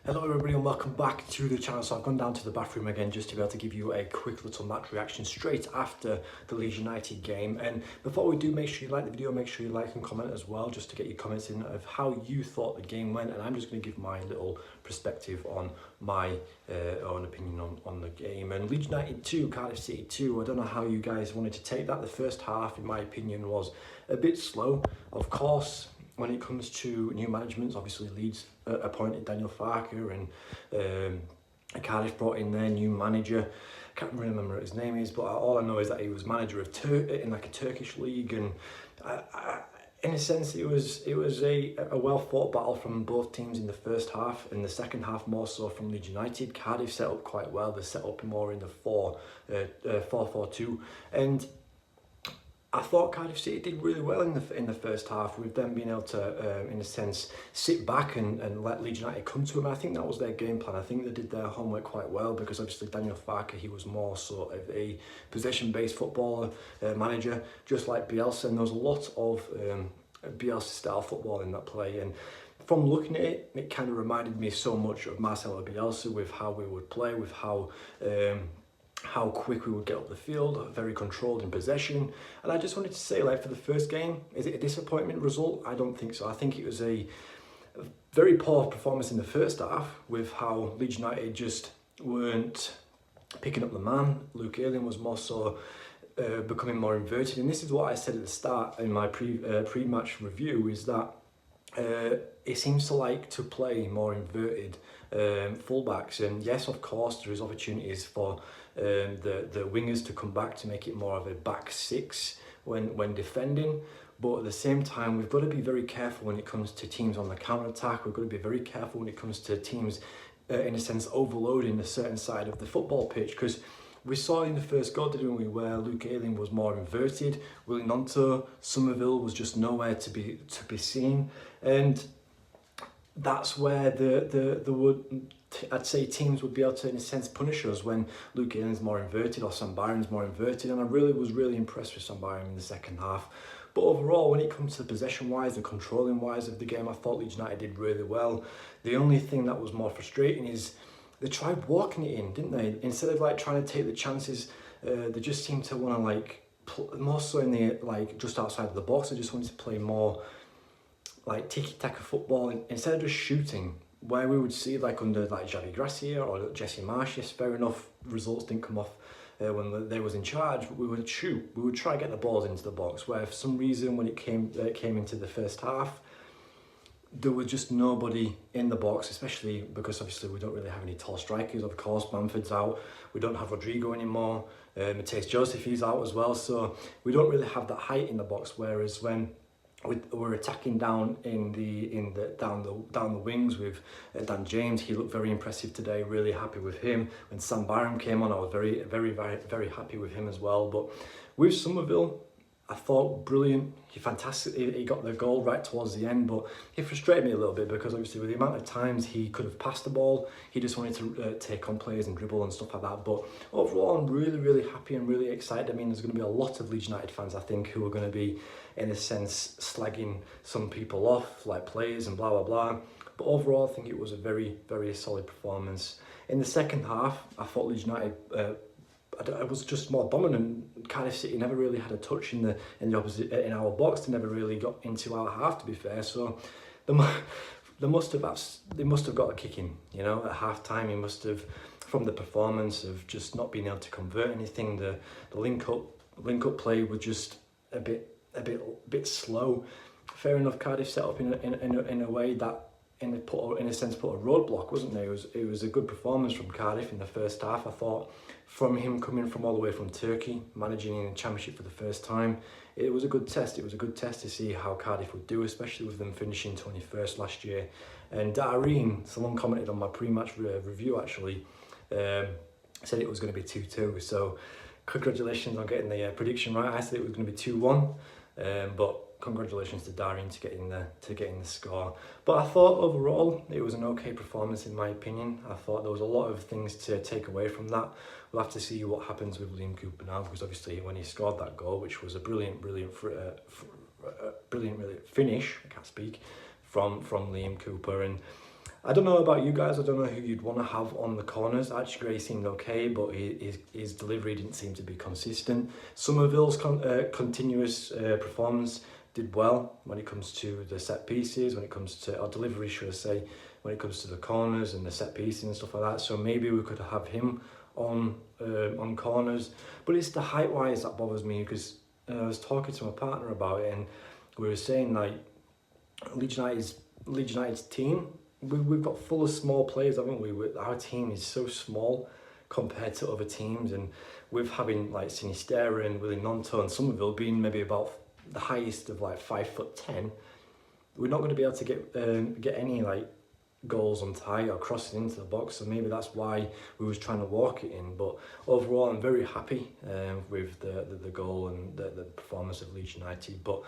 Hello everybody and welcome back to the channel. So I've gone down to the bathroom again just to be able to give you a quick little match reaction straight after the Leeds United game. And before we do, make sure you like the video, make sure you like and comment as well, just to get your comments in of how you thought the game went. And I'm just going to give my little perspective on my own opinion on the game. And Leeds United 2, Cardiff City 2, I don't know how you guys wanted to take that. The first half, in my opinion, was a bit slow. Of course, when it comes to new managements, obviously Leeds appointed Daniel Farker and Cardiff brought in their new manager. I can't remember what his name is, but all I know is that he was manager of in like a Turkish league, and in a sense it was a well fought battle from both teams in the first half. In the second half, more so from Leeds United. Cardiff set up quite well. They set up more in the 4-4-2, and I thought Cardiff City did really well in the first half, with them being able to, in a sense, sit back and let Leeds United come to them. I think that was their game plan. I think they did their homework quite well, because obviously Daniel Farker, he was more sort of a possession-based footballer manager, just like Bielsa, and there was a lot of Bielsa-style football in that play. And from looking at it, it kind of reminded me so much of Marcelo Bielsa, with how we would play, with how quick we would get up the field, very controlled in possession. And I just wanted to say, like, for the first game, is it a disappointment result? I don't think so. I think it was a very poor performance in the first half, with how Leeds United just weren't picking up the man. Luke Ayling was more so becoming more inverted, and this is what I said at the start in my pre-match review, is that it seems to like to play more inverted fullbacks. And yes, of course, there is opportunities for the wingers to come back to make it more of a back six when defending, but at the same time we've got to be very careful when it comes to teams on the counter-attack. We've got to be very careful when it comes to teams in a sense overloading a certain side of the football pitch, because we saw in the first goal, didn't we, where Luke Ayling was more inverted, Willie Gnonto, Somerville was just nowhere to be seen, and that's where I'd say teams would be able to, in a sense, punish us when Luke Ayling's more inverted or Sam Byron's more inverted. And I was really impressed with Sam Byron in the second half. But overall, when it comes to possession-wise and controlling-wise of the game, I thought Leeds United did really well. The only thing that was more frustrating is they tried walking it in, didn't they? Instead of like trying to take the chances, they just seemed to want to like more so in the like just outside of the box. They just wanted to play more like tiki-taka football instead of just shooting, where we would see like under like Javi Gracia or Jesse Marsh. Yes, fair enough, results didn't come off when they was in charge, but we would shoot. We would try to get the balls into the box, where for some reason when it came into the first half, there was just nobody in the box, especially because obviously we don't really have any tall strikers. Of course, Bamford's out, we don't have Rodrigo anymore, Mateus Joseph, he's out as well, so we don't really have that height in the box. Whereas when we're attacking down down the wings with Dan James, he looked very impressive today. Really happy with him. When Sam Byron came on, I was very happy with him as well. But with Somerville, I thought brilliant. He got the goal right towards the end, but he frustrated me a little bit, because obviously with the amount of times he could have passed the ball, he just wanted to take on players and dribble and stuff like that. But overall, I'm really happy and really excited. I mean, there's going to be a lot of Leeds United fans, I think, who are going to be, in a sense, slagging some people off, like players and blah, blah, blah. But overall, I think it was a very solid performance. In the second half, I thought Leeds United it was just more dominant. Cardiff City never really had a touch in our box. They never really got into our half, to be fair. So they must have got a kick in, you know, at half time. He must have, from the performance of just not being able to convert anything. The link up play was just a bit slow. Fair enough, Cardiff set up in a way that in a sense put a roadblock, wasn't there? It was a good performance from Cardiff in the first half. I thought, from him coming from all the way from Turkey, managing in the Championship for the first time, it was a good test. It was a good test to see how Cardiff would do, especially with them finishing 21st last year. And Dareen, someone commented on my pre-match review actually, said it was going to be 2-2. So congratulations on getting the prediction right. I said it was going to be 2-1, but congratulations to Dareen to getting the score. But I thought overall it was an okay performance in my opinion. I thought there was a lot of things to take away from that. We'll have to see what happens with Liam Cooper now, because obviously when he scored that goal, which was a brilliant finish, I can't speak, from Liam Cooper, and I don't know about you guys, I don't know who you'd want to have on the corners. Archie Gray seemed okay, but his delivery didn't seem to be consistent. Somerville's continuous performance did well when it comes to the set pieces, when it comes to, or delivery should I say, when it comes to the corners and the set pieces and stuff like that. So maybe we could have him on corners. But it's the height wise that bothers me, because I was talking to my partner about it, and we were saying like Leeds United's team, we've got full of small players, haven't we? Our team is so small compared to other teams, and with having like Sinisterra and Willie Nonto and Somerville being maybe about the highest of like 5'10", we're not going to be able to get any like goals on tie or crossing into the box. So maybe that's why we was trying to walk it in. But overall, I'm very happy with the goal and the performance of Leeds United. But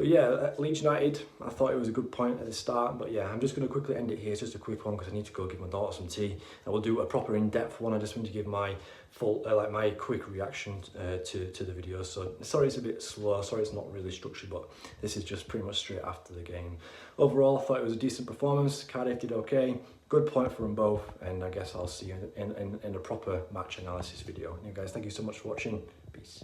yeah, Leeds United, I thought it was a good point at the start. But yeah, I'm just going to quickly end it here. It's just a quick one because I need to go give my daughter some tea. And we'll do a proper in-depth one. I just want to give my full, my quick reaction to the video. So sorry it's a bit slow, sorry it's not really structured, but this is just pretty much straight after the game. Overall, I thought it was a decent performance. Cardiff did okay. Good point for them both. And I guess I'll see you in a proper match analysis video. Anyway guys, thank you so much for watching. Peace.